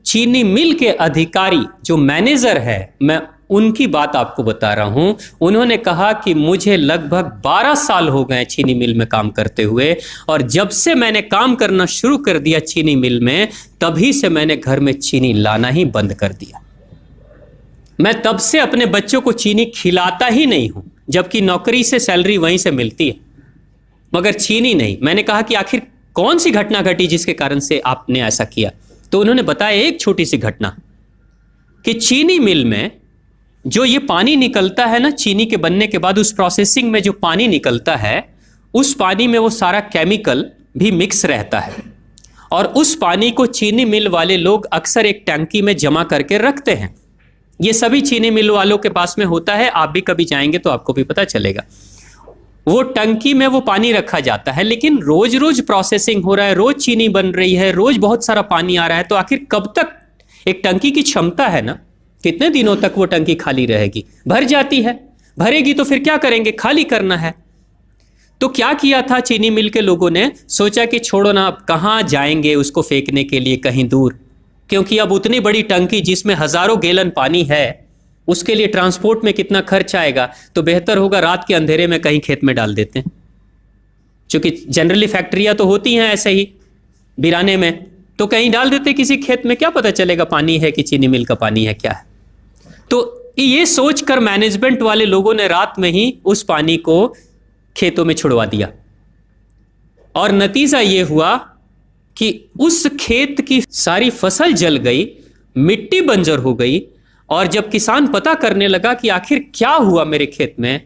चीनी मिल के अधिकारी जो मैनेजर है, मैं उनकी बात आपको बता रहा हूं। उन्होंने कहा कि मुझे लगभग 12 साल हो गए चीनी मिल में काम करते हुए, और जब से मैंने काम करना शुरू कर दिया चीनी मिल में, तभी से मैंने घर में चीनी लाना ही बंद कर दिया। मैं तब से अपने बच्चों को चीनी खिलाता ही नहीं हूं, जबकि नौकरी से सैलरी वहीं से मिलती है, मगर चीनी नहीं। मैंने कहा कि आखिर कौन सी घटना घटी जिसके कारण से आपने ऐसा किया? तो उन्होंने बताया एक छोटी सी घटना कि चीनी मिल में जो ये पानी निकलता है ना, चीनी के बनने के बाद उस प्रोसेसिंग में जो पानी निकलता है, उस पानी में वो सारा केमिकल भी मिक्स रहता है, और उस पानी को चीनी मिल वाले लोग अक्सर एक टंकी में जमा करके रखते हैं। ये सभी चीनी मिल वालों के पास में होता है, आप भी कभी जाएंगे तो आपको भी पता चलेगा। वो टंकी में वो पानी रखा जाता है, लेकिन रोज रोज प्रोसेसिंग हो रहा है, रोज चीनी बन रही है, रोज बहुत सारा पानी आ रहा है, तो आखिर कब तक? एक टंकी की क्षमता है ना, कितने दिनों तक वो टंकी खाली रहेगी? भर जाती है, भरेगी तो फिर क्या करेंगे? खाली करना है। तो क्या किया था चीनी मिल के लोगों ने? सोचा कि छोड़ो ना, अब कहां जाएंगे उसको फेंकने के लिए कहीं दूर, क्योंकि अब उतनी बड़ी टंकी जिसमें हजारों गैलन पानी है, उसके लिए ट्रांसपोर्ट में कितना खर्च आएगा, तो बेहतर होगा रात के अंधेरे में कहीं खेत में डाल देते हैं। क्योंकि जनरली फैक्ट्रियां तो होती हैं ऐसे ही बिराने में, तो कहीं डाल देते किसी खेत में, क्या पता चलेगा पानी है कि चीनी मिल का पानी है, क्या है। तो ये सोचकर मैनेजमेंट वाले लोगों ने रात में ही उस पानी को खेतों में छुड़वा दिया, और नतीजा ये हुआ कि उस खेत की सारी फसल जल गई, मिट्टी बंजर हो गई। और जब किसान पता करने लगा कि आखिर क्या हुआ मेरे खेत में,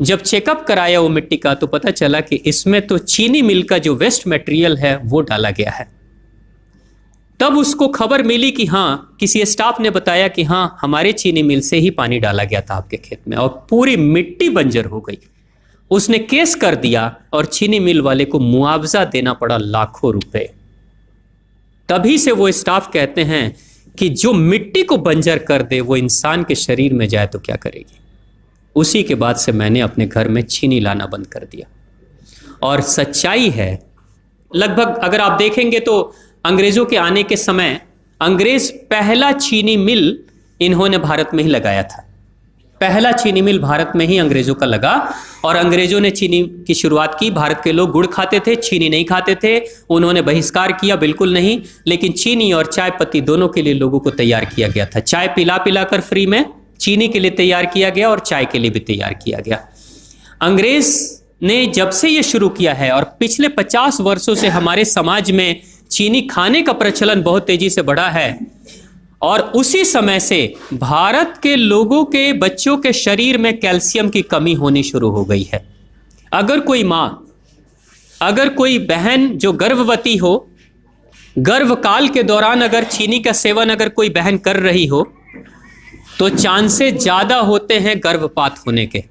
जब चेकअप कराया वो मिट्टी का, तो पता चला कि इसमें तो चीनी मिल का जो वेस्ट मटेरियल है वो डाला गया है। तब उसको खबर मिली कि हाँ, किसी स्टाफ ने बताया कि हाँ, हमारे चीनी मिल से ही पानी डाला गया था आपके खेत में, और पूरी मिट्टी बंजर हो गई। उसने केस कर दिया और चीनी मिल वाले को मुआवजा देना पड़ा लाखों रुपए। तभी से वो स्टाफ कहते हैं कि जो मिट्टी को बंजर कर दे वो इंसान के शरीर में जाए तो क्या करेगी। उसी के बाद से मैंने अपने घर में चीनी लाना बंद कर दिया। और सच्चाई है, लगभग अगर आप देखेंगे तो अंग्रेजों के आने के समय अंग्रेज पहला चीनी मिल इन्होंने भारत में ही लगाया था। पहला चीनी मिल भारत में ही अंग्रेजों का लगा, और अंग्रेजों ने चीनी की शुरुआत की। भारत के लोग गुड़ खाते थे, चीनी नहीं खाते थे, उन्होंने बहिष्कार किया, बिल्कुल नहीं। लेकिन चीनी और चाय पत्ती दोनों के लिए लोगों को तैयार किया गया था। चाय पिला पिला कर फ्री में, चीनी के लिए तैयार किया गया और चाय के लिए भी तैयार किया गया। अंग्रेज ने जब से ये शुरू किया है, और पिछले 50 वर्षों से हमारे समाज में चीनी खाने का प्रचलन बहुत तेजी से बढ़ा है, और उसी समय से भारत के लोगों के बच्चों के शरीर में कैल्शियम की कमी होनी शुरू हो गई है। अगर कोई मां, अगर कोई बहन जो गर्भवती हो, गर्भकाल के दौरान अगर चीनी का सेवन अगर कोई बहन कर रही हो, तो चांसेस ज्यादा होते हैं गर्भपात होने के।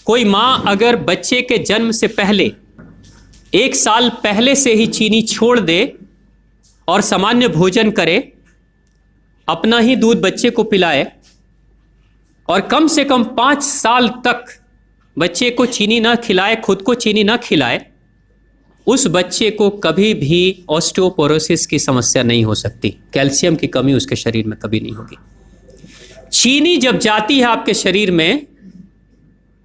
कोई मां अगर बच्चे के जन्म से पहले 1 साल पहले से ही चीनी छोड़ दे और सामान्य भोजन करे, अपना ही दूध बच्चे को पिलाए, और कम से कम 5 साल तक बच्चे को चीनी ना खिलाए, खुद को चीनी ना खिलाए, उस बच्चे को कभी भी ऑस्टियोपोरोसिस की समस्या नहीं हो सकती। कैल्शियम की कमी उसके शरीर में कभी नहीं होगी। चीनी जब जाती है आपके शरीर में,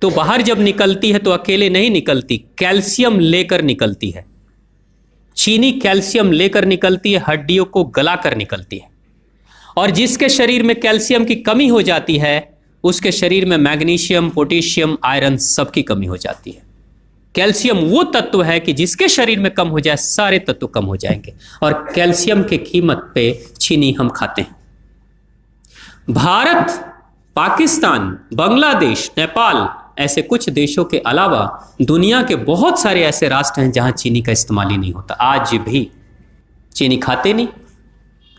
तो बाहर जब निकलती है तो अकेले नहीं निकलती, कैल्शियम लेकर निकलती है। चीनी कैल्शियम लेकर निकलती है, हड्डियों को गलाकर निकलती है। और जिसके शरीर में कैल्शियम की कमी हो जाती है, उसके शरीर में मैग्नीशियम, पोटेशियम, आयरन सबकी कमी हो जाती है। कैल्शियम वो तत्व है कि जिसके शरीर में कम हो जाए, सारे तत्व कम हो जाएंगे, और कैल्शियम की कीमत पे चीनी हम खाते हैं। भारत, पाकिस्तान, बांग्लादेश, नेपाल, ऐसे कुछ देशों के अलावा दुनिया के बहुत सारे ऐसे राष्ट्र हैं जहां चीनी का इस्तेमाल ही नहीं होता। आज भी चीनी खाते नहीं,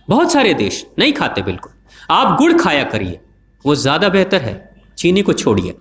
बहुत सारे देश नहीं खाते बिल्कुल। आप गुड़ खाया करिए, वो ज्यादा बेहतर है, चीनी को छोड़िए।